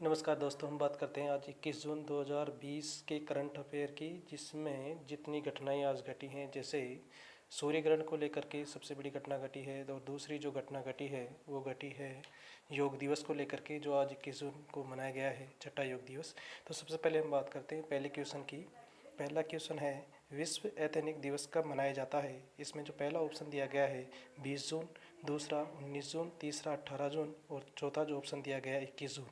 नमस्कार दोस्तों, हम बात करते हैं आज 21 जून 2020 के करंट अफेयर की, जिसमें जितनी घटनाएं आज घटी हैं, जैसे सूर्य ग्रहण को लेकर के सबसे बड़ी घटना घटी है। और दूसरी जो घटना घटी है वो घटी है योग दिवस को लेकर के, जो आज 21 जून को मनाया गया है, छठा योग दिवस। तो सबसे पहले हम बात करते हैं पहले क्वेश्चन की। पहला क्वेश्चन है, विश्व एथेनिक दिवस कब मनाया जाता है? इसमें जो पहला ऑप्शन दिया गया है 20 जून, दूसरा 19 जून, तीसरा 18 जून और चौथा जो ऑप्शन दिया गया है 21 जून।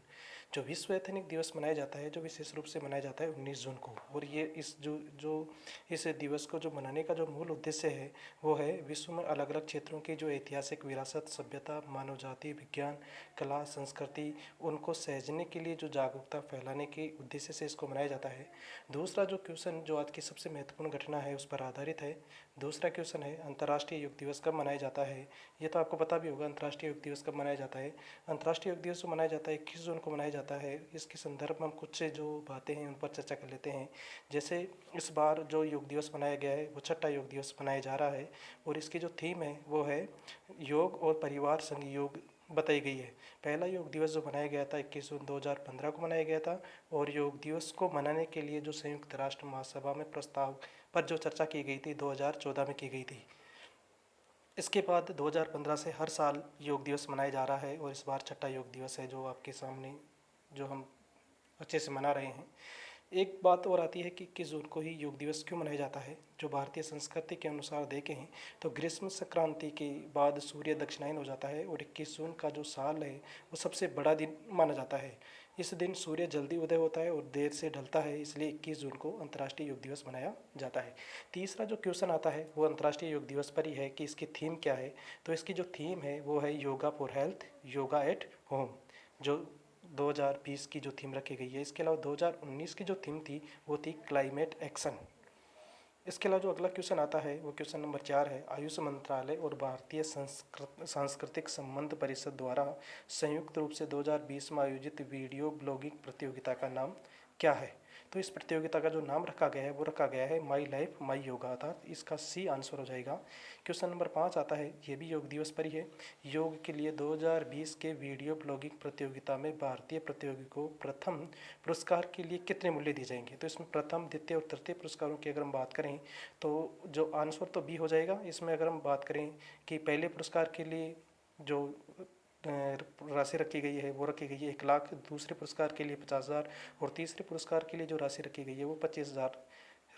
जो विश्व एथेनिक दिवस मनाया जाता है, जो विशेष रूप से मनाया जाता है 19 जून को। और ये इस जो इस दिवस को जो मनाने का जो मूल उद्देश्य है वो है विश्व में अलग अलग क्षेत्रों की जो ऐतिहासिक विरासत, सभ्यता, मानव जाति, विज्ञान, कला, संस्कृति, उनको सहेजने के लिए जो जागरूकता फैलाने के उद्देश्य से इसको मनाया जाता है। दूसरा जो क्वेश्चन जो आज की सबसे महत्वपूर्ण घटना है उस पर आधारित है। दूसरा क्वेश्चन है, अंतर्राष्ट्रीय योग दिवस कब मनाया जाता है? ये तो आपको पता भी होगा, अंतर्राष्ट्रीय योग दिवस कब मनाया जाता है। अंतर्राष्ट्रीय योग दिवस जो मनाया जाता है 21 जून को मनाया जाता है। इसके संदर्भ में हम कुछ से जो बातें हैं उन पर चर्चा कर लेते हैं। जैसे इस बार जो योग दिवस मनाया गया है वो छठा योग दिवस मनाया जा रहा है, और इसकी जो थीम है वो है योग और परिवार संयोग बताई गई है। पहला योग दिवस जो मनाया गया था 21 जून 2015 को मनाया गया था, और योग दिवस को मनाने के लिए जो संयुक्त राष्ट्र महासभा में प्रस्ताव पर जो चर्चा की गई थी 2014 में की गई थी। इसके बाद 2015 से हर साल योग दिवस मनाया जा रहा है, और इस बार छठा योग दिवस है जो आपके सामने जो हम अच्छे से मना रहे हैं। एक बात और आती है कि 21 जून को ही योग दिवस क्यों मनाया जाता है। जो भारतीय संस्कृति के अनुसार देखें तो ग्रीष्म संक्रांति के बाद सूर्य दक्षिणायन हो जाता है, और 21 जून का जो साल है वो सबसे बड़ा दिन माना जाता है। इस दिन सूर्य जल्दी उदय होता है और देर से ढलता है, इसलिए 21 जून को अंतर्राष्ट्रीय योग दिवस मनाया जाता है। तीसरा जो क्वेश्चन आता है वो अंतर्राष्ट्रीय योग दिवस पर ही है कि इसकी थीम क्या है। तो इसकी जो थीम है वो है yoga for health, yoga at home, जो 2020 की जो थीम रखी गई है। इसके अलावा 2019 की जो थीम थी वो थी क्लाइमेट एक्शन। इसके अलावा जो अगला क्वेश्चन आता है वो क्वेश्चन नंबर 4 है, आयुष मंत्रालय और भारतीय सांस्कृतिक संबंध परिषद द्वारा संयुक्त रूप से 2020 में आयोजित वीडियो ब्लॉगिंग प्रतियोगिता का नाम क्या है? तो इस प्रतियोगिता का जो नाम रखा गया है वो रखा गया है माई लाइफ माई योगा, अर्थात इसका सी आंसर हो जाएगा। क्वेश्चन नंबर 5 आता है, ये भी योग दिवस पर ही है। योग के लिए 2020 के वीडियो ब्लॉगिंग प्रतियोगिता में भारतीय प्रतियोगी को प्रथम पुरस्कार के लिए कितने मूल्य दिए जाएंगे? तो इसमें प्रथम, द्वितीय और तृतीय पुरस्कारों की अगर हम बात करें तो जो आंसर तो बी हो जाएगा। इसमें अगर हम बात करें कि पहले पुरस्कार के लिए जो राशि रखी गई है वो रखी गई है 1 लाख, दूसरे पुरस्कार के लिए 50,000 और तीसरे पुरस्कार के लिए जो राशि रखी गई है वो 25,000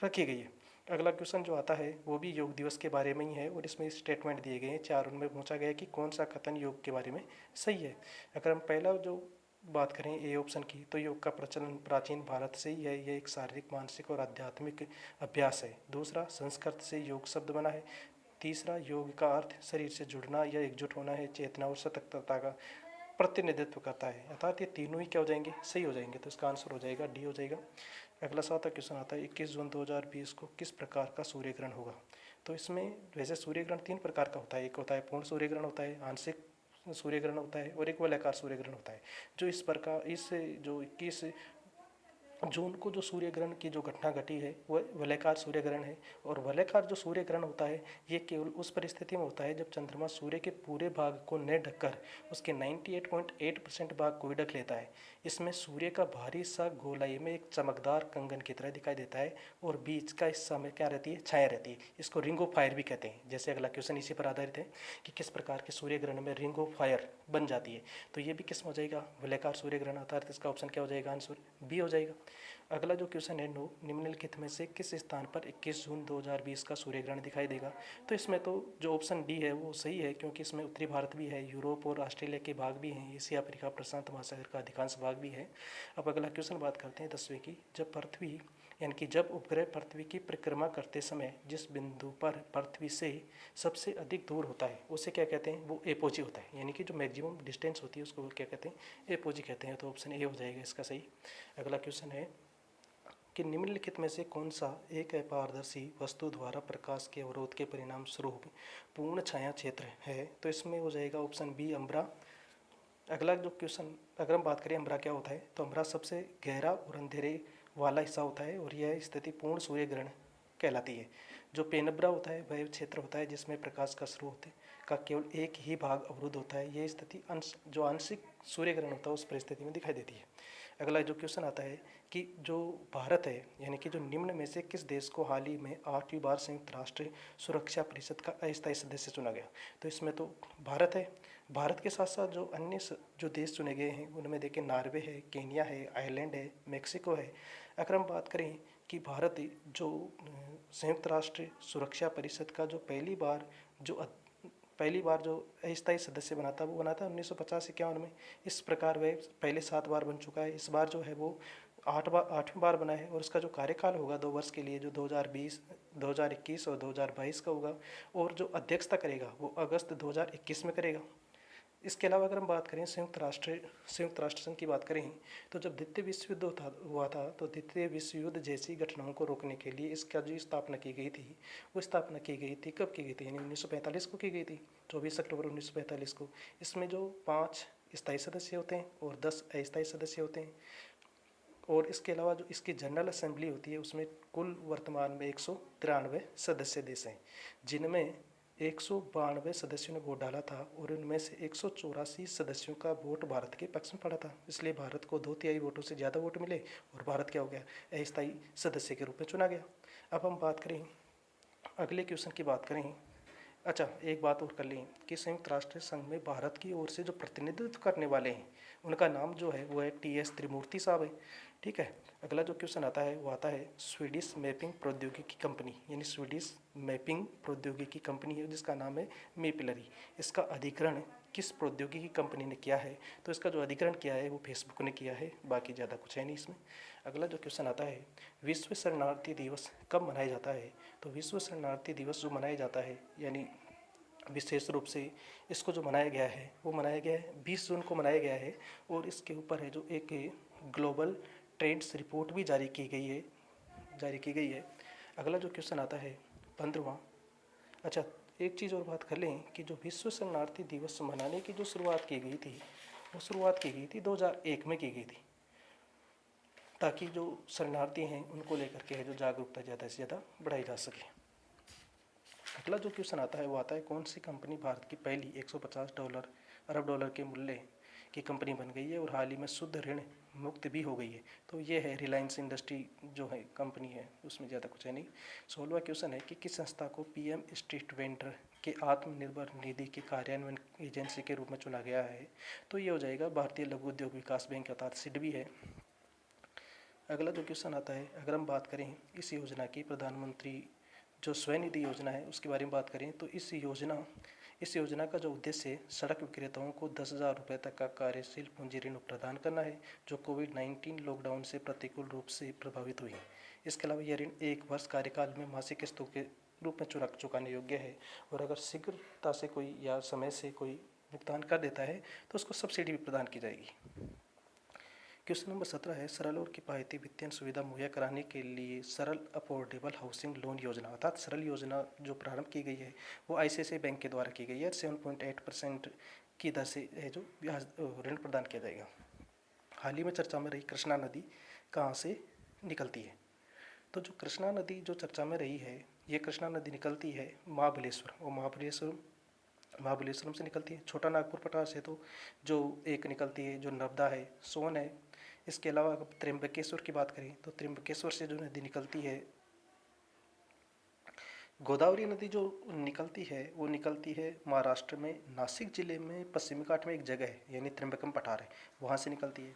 रखी गई है। अगला क्वेश्चन जो आता है वो भी योग दिवस के बारे में ही है, और इसमें स्टेटमेंट दिए गए हैं 4। उनमें पूछा गया है कि कौन सा कथन योग के बारे में सही है। अगर हम पहला जो बात करें ए ऑप्शन की, तो योग का प्रचलन प्राचीन भारत से ही है। यह एक शारीरिक, मानसिक और आध्यात्मिक अभ्यास है। दूसरा, संस्कृत से योग शब्द बना है। तीसरा, योग का अर्थ शरीर से जुड़ना या एकजुट होना है। चेतना और सतर्कता का प्रतिनिधित्व करता है, अर्थात ये तीनों ही क्या हो जाएंगे? सही हो जाएंगे। तो इसका आंसर हो जाएगा डी हो जाएगा। अगला 7वां क्वेश्चन आता है, 21 जून 2020 को किस प्रकार का सूर्य ग्रहण होगा? तो इसमें वैसे सूर्य ग्रहण 3 प्रकार का होता है। एक होता है पूर्ण सूर्य ग्रहण होता है, आंशिक सूर्य ग्रहण होता है, और एक वलयाकार सूर्य ग्रहण होता है। जो इस प्रकार इस जो 21 जून को जो सूर्य ग्रहण की जो घटना घटी है वह वलयाकार सूर्य ग्रहण है। और वलयाकार जो सूर्य ग्रहण होता है ये केवल उस परिस्थिति में होता है जब चंद्रमा सूर्य के पूरे भाग को न ढककर उसके 98.8% भाग को ही ढक लेता है। इसमें सूर्य का बाहरी हिस्सा गोलाई में एक चमकदार कंगन की तरह दिखाई देता है, और बीच का हिस्सा में क्या रहती है? छाया रहती है। इसको रिंग ऑफ फायर भी कहते हैं। जैसे अगला क्वेश्चन इसी पर आधारित है कि किस प्रकार के सूर्य ग्रहण में रिंग ऑफ फायर बन जाती है। तो ये भी किस में हो जाएगा? वलयाकार सूर्य ग्रहण, अर्थात इसका ऑप्शन क्या हो जाएगा? आंसर बी हो जाएगा। अगला जो क्वेश्चन है, नो निम्नलिखित में से किस स्थान पर 21 जून 2020 का सूर्य ग्रहण दिखाई देगा? तो इसमें तो जो ऑप्शन डी है वो सही है, क्योंकि इसमें उत्तरी भारत भी है, यूरोप और ऑस्ट्रेलिया के भाग भी हैं, एशिया, अफ्रीका, प्रशांत महासागर का अधिकांश भाग भी है। अब अगला क्वेश्चन बात करते हैं 10वें की। जब पृथ्वी यानी कि जब उपग्रह पृथ्वी की परिक्रमा करते समय जिस बिंदु पर पृथ्वी से सबसे अधिक दूर होता है उसे क्या कहते हैं? वो एपोजी होता है, यानी कि जो मैक्सिमम डिस्टेंस होती है उसको क्या कहते हैं? एपोजी कहते हैं। तो ऑप्शन ए हो जाएगा इसका सही। अगला क्वेश्चन है कि निम्नलिखित में से कौन सा एक अपारदर्शी वस्तु द्वारा प्रकाश के अवरोध के परिणाम स्वरूप पूर्ण छाया क्षेत्र है? तो इसमें हो जाएगा ऑप्शन बी, अम्बरा। अगला जो क्वेश्चन, अगर हम बात करें अम्बरा क्या होता है, तो अम्बरा सबसे गहरा और अंधेरे वाला हिस्सा होता है, और यह स्थिति पूर्ण सूर्य ग्रहण कहलाती है। जो पेनब्रा होता है वह क्षेत्र होता है जिसमें प्रकाश का स्रोत का केवल एक ही भाग अवरुद्ध होता है। यह स्थिति जो आंशिक सूर्य ग्रहण होता है उस परिस्थिति में दिखाई देती है। अगला जो क्वेश्चन आता है कि जो भारत है यानी कि जो निम्न में से किस देश को हाल ही में 8वीं बार संयुक्त राष्ट्र सुरक्षा परिषद का अस्थायी सदस्य चुना गया। तो इसमें तो भारत है। भारत के साथ साथ जो अन्य जो देश चुने गए हैं उनमें देखिए नॉर्वे है, केन्या है, आयरलैंड है, मेक्सिको है। अगर हम बात करें कि भारत जो संयुक्त राष्ट्र सुरक्षा परिषद का जो पहली बार जो अस्थायी सदस्य बना था वो बना था 1950-51 में। इस प्रकार वह पहले 7 बार बन चुका है। इस बार जो है वो 8वीं बार बना है और उसका जो कार्यकाल होगा 2 वर्ष के लिए, जो 2020, 2021 और 2022 का होगा। और जो अध्यक्षता करेगा वो अगस्त 2021 में करेगा। इसके अलावा अगर हम बात करें संयुक्त राष्ट्र संघ की बात करें तो जब द्वितीय विश्व युद्ध हुआ था तो द्वितीय विश्व युद्ध जैसी घटनाओं को रोकने के लिए इसका जो स्थापना की गई थी वो स्थापना की गई थी, कब की गई थी, यानी 1945 को की गई थी, 24 अक्टूबर 1945 को। इसमें जो 5 स्थायी सदस्य होते हैं और 10 अस्थायी सदस्य होते हैं। और इसके अलावा जो इसकी जनरल असेंबली होती है उसमें कुल वर्तमान में 193 सदस्य देश हैं, जिनमें 192 सदस्यों ने वोट डाला था और उनमें से 184 सदस्यों का वोट भारत के पक्ष में पड़ा था। इसलिए भारत को 2/3 वोटों से ज़्यादा वोट मिले और भारत क्या हो गया, अस्थायी सदस्य के रूप में चुना गया। अब हम बात करें अगले क्वेश्चन की बात करें। अच्छा, एक बात और कर लें कि संयुक्त राष्ट्र संघ में भारत की ओर से जो प्रतिनिधित्व करने वाले हैं उनका नाम जो है वो है TS त्रिमूर्ति साहब है। ठीक है। अगला जो क्वेश्चन आता है वो आता है स्वीडिश मैपिंग प्रौद्योगिकी कंपनी, यानी स्वीडिश मैपिंग प्रौद्योगिकी कंपनी है जिसका नाम है मेपिलरी। इसका अधिग्रहण किस प्रौद्योगिकी कंपनी ने किया है? तो इसका जो अधिग्रहण किया है वो फेसबुक ने किया है, बाकी ज़्यादा कुछ है नहीं इसमें। अगला जो क्वेश्चन आता है विश्व शरणार्थी दिवस कब मनाया जाता है? तो विश्व शरणार्थी दिवस जो मनाया जाता है यानी विशेष रूप से इसको जो मनाया गया है वो मनाया गया है 20 जून को मनाया गया है। और इसके ऊपर है जो एक ग्लोबल ट्रेंड्स रिपोर्ट भी जारी की गई है। अगला जो क्वेश्चन आता है 15वां। अच्छा, एक चीज़ और बात कर लें कि जो विश्व शरणार्थी दिवस मनाने की जो शुरुआत की गई थी वो शुरुआत की गई थी 2001 में की गई थी, ताकि जो शरणार्थी हैं उनको लेकर के है जो जागरूकता ज़्यादा से ज़्यादा बढ़ाई जा सके। अगला जो क्वेश्चन आता है वो आता है कौन सी कंपनी भारत की पहली 150 अरब डॉलर के मूल्य की कंपनी बन गई है और हाल ही में शुद्ध ऋण मुक्त भी हो गई है? तो ये है रिलायंस इंडस्ट्री जो है कंपनी है, उसमें ज़्यादा कुछ है नहीं। 16वां क्वेश्चन है कि किस संस्था को PM स्ट्रीट वेंडर के आत्मनिर्भर निधि के कार्यान्वयन एजेंसी के रूप में चुना गया है? तो ये हो जाएगा भारतीय लघु उद्योग विकास बैंक अर्थात सिडबी है। अगला जो क्वेश्चन आता है अगर हम बात करें इस योजना की, प्रधानमंत्री जो स्वनिधि योजना है उसके बारे में बात करें तो इस योजना का जो उद्देश्य है सड़क विक्रेताओं को 10,000 रुपये तक का कार्यशील पूंजी ऋण प्रदान करना है जो कोविड-19 लॉकडाउन से प्रतिकूल रूप से प्रभावित हुई। इसके अलावा यह ऋण 1 वर्ष कार्यकाल में मासिक किस्तों के रूप में चुकाने योग्य है और अगर शीघ्रता से कोई या समय से कोई भुगतान कर देता है तो उसको सब्सिडी भी प्रदान की जाएगी। क्वेश्चन नंबर 17 है सरल और किफ़ायती वित्तीय सुविधा मुहैया कराने के लिए सरल अफोर्डेबल हाउसिंग लोन योजना अर्थात सरल योजना जो प्रारंभ की गई है वो ICICI बैंक के द्वारा की गई है। 7.8% की दर से है जो ब्याज ऋण प्रदान किया जाएगा। हाल ही में चर्चा में रही कृष्णा नदी कहाँ से निकलती है? तो जो कृष्णा नदी जो चर्चा में रही है ये कृष्णा नदी निकलती है महाबलेश्वर और महाबलेश्वरम से निकलती है। छोटा नागपुर पठार से तो जो एक निकलती है जो नर्मदा है, सोन है। इसके अलावा अगर त्र्यंबकेश्वर की बात करें तो त्र्यंबकेश्वर से जो नदी निकलती है गोदावरी नदी जो निकलती है वो निकलती है महाराष्ट्र में नासिक जिले में पश्चिमी घाट में एक जगह है यानी त्र्यंबकम पठार है, वहाँ से निकलती है।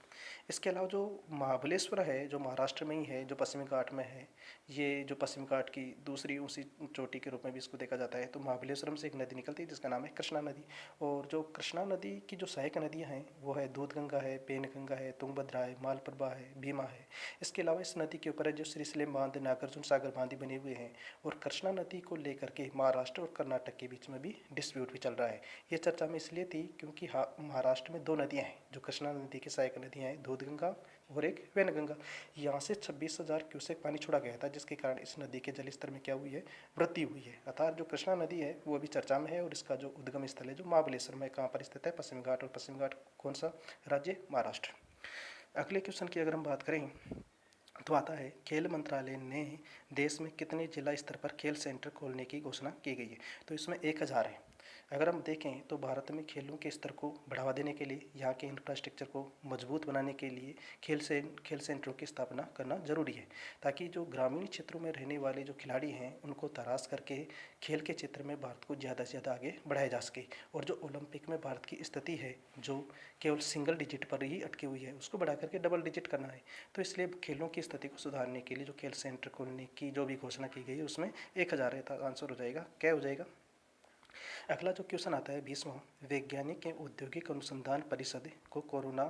इसके अलावा जो महाबलेश्वर है जो महाराष्ट्र में ही है जो पश्चिमी घाट में है, ये जो पश्चिमी घाट की दूसरी ऊंची चोटी के रूप में भी इसको देखा जाता है। तो महाबलेश्वरम से एक नदी निकलती है जिसका नाम है कृष्णा नदी। और जो कृष्णा नदी की जो सहायक नदियाँ हैं वो है दूधगंगा है, पेनगंगा है, तुंगभद्रा है, मालप्रभा है, भीमा है। इसके अलावा इस नदी के ऊपर है जो श्रीशैलम बांध, नागार्जुन सागर बांध बने हुए हैं। और कृष्णा नदी को लेकर के महाराष्ट्र और कर्नाटक के बीच में भी डिस्प्यूट भी चल रहा है। ये चर्चा में इसलिए थी क्योंकि महाराष्ट्र में 2 नदियां हैं जो कृष्णा नदी की सहायक नदियां हैं, दूधगंगा और एक वैनगंगा। यहाँ से 26,000 क्यूसेक पानी छोड़ा गया था जिसके कारण इस नदी के जलस्तर में क्या हुई है, वृद्धि हुई है। अर्थात जो कृष्णा नदी है वो अभी चर्चा में है और इसका जो उद्गम स्थल है जो महाबलेश्वर में कहाँ पर स्थित है, पश्चिमी घाट। और पश्चिमी घाट कौन सा राज्य? महाराष्ट्र। अगले क्वेश्चन की अगर हम बात करें तो आता है खेल मंत्रालय ने देश में कितने जिला स्तर पर खेल सेंटर खोलने की घोषणा की गई है? तो इसमें 1000 है। अगर हम देखें तो भारत में खेलों के स्तर को बढ़ावा देने के लिए, यहाँ के इंफ्रास्ट्रक्चर को मजबूत बनाने के लिए खेल सेंटरों की स्थापना करना जरूरी है, ताकि जो ग्रामीण क्षेत्रों में रहने वाले जो खिलाड़ी हैं उनको तराश करके खेल के क्षेत्र में भारत को ज़्यादा से ज़्यादा आगे बढ़ाया जा सके। और जो ओलंपिक में भारत की स्थिति है जो केवल सिंगल डिजिट पर ही अटकी हुई है, उसको बढ़ा करके डबल डिजिट करना है। तो इसलिए खेलों की स्थिति को सुधारने के लिए जो खेल सेंटर खोलने की जो भी घोषणा की गई है उसमें 1000 आंसर हो जाएगा, क्या हो जाएगा। अगला जो क्वेश्चन आता है 20वां, वैज्ञानिक एवं औद्योगिक अनुसंधान परिषद को कोरोना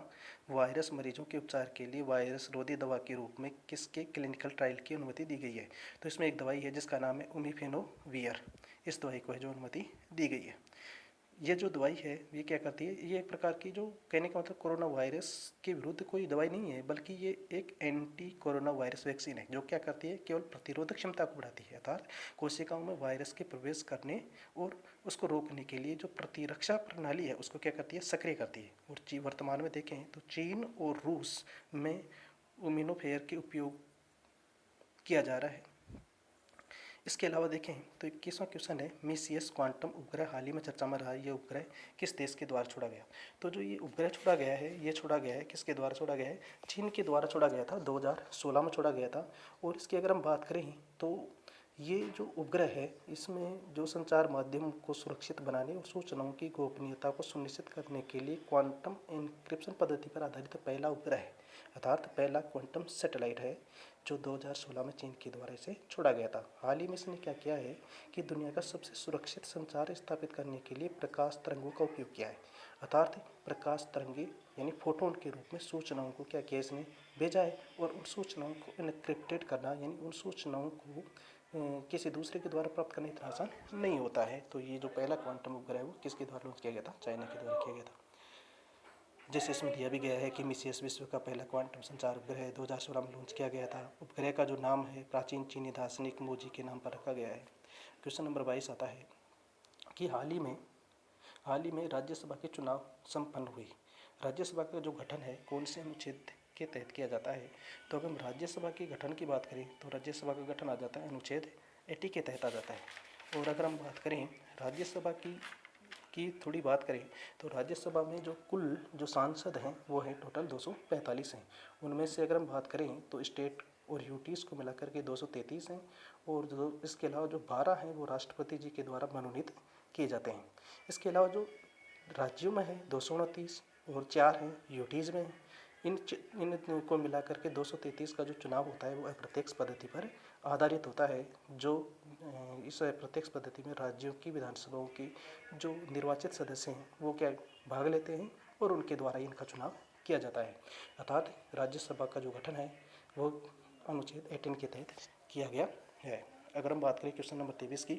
वायरस मरीजों के उपचार के लिए वायरस रोधी दवा के रूप में किसके क्लिनिकल ट्रायल की अनुमति दी गई है। तो इसमें एक दवाई है जिसका नाम है उमिफेनोवियर, इस दवाई को है जो अनुमति दी गई है। ये जो दवाई है ये क्या करती है, ये एक प्रकार की जो कहने का मतलब कोरोना वायरस के विरुद्ध कोई दवाई नहीं है, बल्कि ये एक एंटी कोरोना वायरस वैक्सीन है जो क्या करती है, केवल प्रतिरोधक क्षमता को बढ़ाती है, अर्थात कोशिकाओं में वायरस के प्रवेश करने और उसको रोकने के लिए जो प्रतिरक्षा प्रणाली है उसको क्या करती है, सक्रिय करती है। और वर्तमान में देखें तो चीन और रूस में इम्यूनोफेयर के उपयोग किया जा रहा है। इसके अलावा देखें तो 21वां क्वेश्चन है, मिसियस क्वांटम उपग्रह हाल ही में चर्चा में रहा, ये उपग्रह किस देश के द्वारा छोड़ा गया। तो जो ये उपग्रह छोड़ा गया है, ये छोड़ा गया है किसके द्वारा छोड़ा गया है, चीन के द्वारा छोड़ा गया था, 2016 में छोड़ा गया था। और इसकी अगर हम बात करें तो ये जो उपग्रह है इसमें जो संचार माध्यम को सुरक्षित बनाने और सूचनाओं की गोपनीयता को सुनिश्चित करने के लिए क्वांटम एन्क्रिप्शन पद्धति पर आधारित पहला उपग्रह है, अर्थात पहला क्वांटम सैटेलाइट है जो 2016 में चीन के द्वारा इसे छोड़ा गया था। हाल ही में इसने क्या किया है कि दुनिया का सबसे सुरक्षित संचार स्थापित करने के लिए प्रकाश तरंगों का उपयोग किया है, अर्थात प्रकाश तरंगे यानी फोटोन के रूप में सूचनाओं को क्या किया इसने भेजा है। और उन सूचनाओं को इनक्रिप्टेड करना यानी उन सूचनाओं को किसी दूसरे के द्वारा प्राप्त करना इतना आसान नहीं होता है। तो ये जो पहला क्वांटम उपग्रह है वो किसके द्वारा लॉन्च किया गया था, चाइना के द्वारा किया गया था। जैसे इसमें दिया भी गया है कि मिसियस विश्व का पहला क्वांटम संचार उपग्रह 2016 में लॉन्च किया गया था। उपग्रह का जो नाम है प्राचीन चीनी दार्शनिक मोजी के नाम पर रखा गया है। क्वेश्चन नंबर 22 आता है कि हाल ही में राज्यसभा के चुनाव संपन्न हुए। राज्यसभा का जो गठन है कौन से अनुच्छेद के तहत किया जाता है। तो अगर हम राज्यसभा के गठन की बात करें तो राज्यसभा का गठन आ जाता है अनुच्छेद 80 के तहत आ जाता है। और अगर हम बात करें राज्यसभा की थोड़ी बात करें तो राज्यसभा में जो कुल जो सांसद हैं वो है टोटल 245 हैं। उनमें से अगर हम बात करें तो स्टेट और यूटीज़ को मिलाकर के 233 हैं। और जो इसके अलावा जो 12 हैं वो राष्ट्रपति जी के द्वारा मनोनीत किए जाते हैं। इसके अलावा जो राज्यों में है 229 और 4 हैं यूटीज़ में। इन को मिलाकर के 233 का जो चुनाव होता है वो अप्रत्यक्ष पद्धति पर आधारित होता है। जो इस अप्रत्यक्ष पद्धति में राज्यों की विधानसभाओं की जो निर्वाचित सदस्य हैं वो क्या भाग लेते हैं और उनके द्वारा इनका चुनाव किया जाता है। अर्थात राज्यसभा का जो गठन है वो अनुच्छेद 18 के तहत किया गया है। अगर हम बात करें क्वेश्चन नंबर 23 की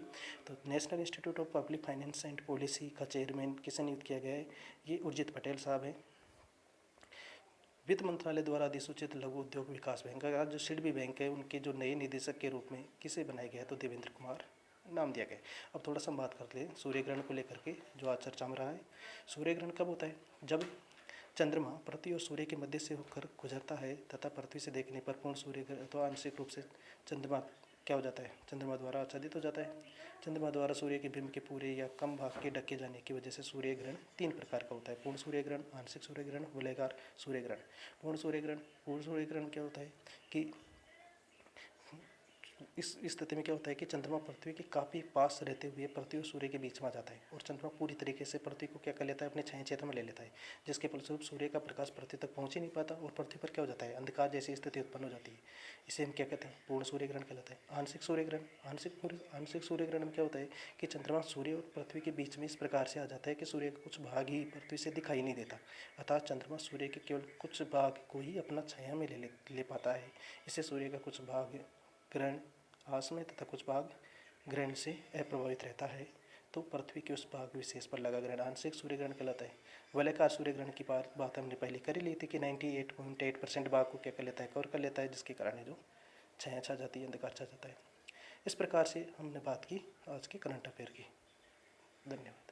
तो national institute of public finance and policy का चेयरमैन किसे नियुक्त किया गया है, ये उर्जित पटेल साहब हैं। वित्त मंत्रालय द्वारा अधिसूचित लघु उद्योग विकास बैंक का जो सिडबी बैंक है उनके जो नए निदेशक के रूप में किसे बनाया गया है, तो देवेंद्र कुमार नाम दिया गया। अब थोड़ा सा हम बात करते हैं सूर्य ग्रहण को लेकर के जो आज चर्चा में रहा है। सूर्य ग्रहण कब होता है, जब चंद्रमा पृथ्वी और सूर्य के मध्य से होकर गुजरता है तथा पृथ्वी से देखने पर पूर्ण सूर्य ग्रहण तो आंशिक रूप से चंद्रमा क्या हो जाता है, चंद्रमा द्वारा आच्छादित हो जाता है। चंद्रमा द्वारा सूर्य के बिंब के पूरे या कम भाग के ढके जाने की वजह से सूर्य ग्रहण 3 प्रकार का होता है, पूर्ण सूर्य ग्रहण, आंशिक सूर्य ग्रहण, गोलाकार सूर्य ग्रहण। पूर्ण सूर्य ग्रहण क्या होता है कि इस स्थिति में क्या होता है कि चंद्रमा पृथ्वी के काफ़ी पास रहते हुए पृथ्वी और सूर्य के बीच में आ जाता है और चंद्रमा पूरी तरीके से पृथ्वी को क्या कर लेता है, अपने छाया क्षेत्र में ले लेता है, जिसके फलस्वरूप सूर्य का प्रकाश पृथ्वी तक पहुंच ही नहीं पाता और पृथ्वी पर क्या हो जाता है, अंधकार जैसी स्थिति उत्पन्न हो जाती है। इसे हम क्या कहते हैं, पूर्ण सूर्य ग्रहण कहलाता है। आंशिक सूर्य ग्रहण, आंशिक सूर्य ग्रहण में क्या होता है कि चंद्रमा सूर्य और पृथ्वी के बीच में इस प्रकार से आ जाता है कि सूर्य का कुछ भाग ही पृथ्वी से दिखाई नहीं देता, अर्थात चंद्रमा सूर्य के केवल कुछ भाग को ही अपना छाया में ले पाता है। इससे सूर्य का कुछ भाग ग्रहण आस में तथा कुछ भाग ग्रहण से अप्रभावित रहता है, तो पृथ्वी के उस भाग विशेष पर लगा ग्रहण आंशिक सूर्य ग्रहण कहलाता है। गोलाकार सूर्य ग्रहण की बात हमने पहले कर ही ली थी कि 98.8% भाग को क्या कर लेता है, कवर कर लेता है, जिसके कारण है जो छाया छा जाती है, अंधकार छा जाता है। इस प्रकार से हमने बात की आज के करंट अफेयर की। धन्यवाद।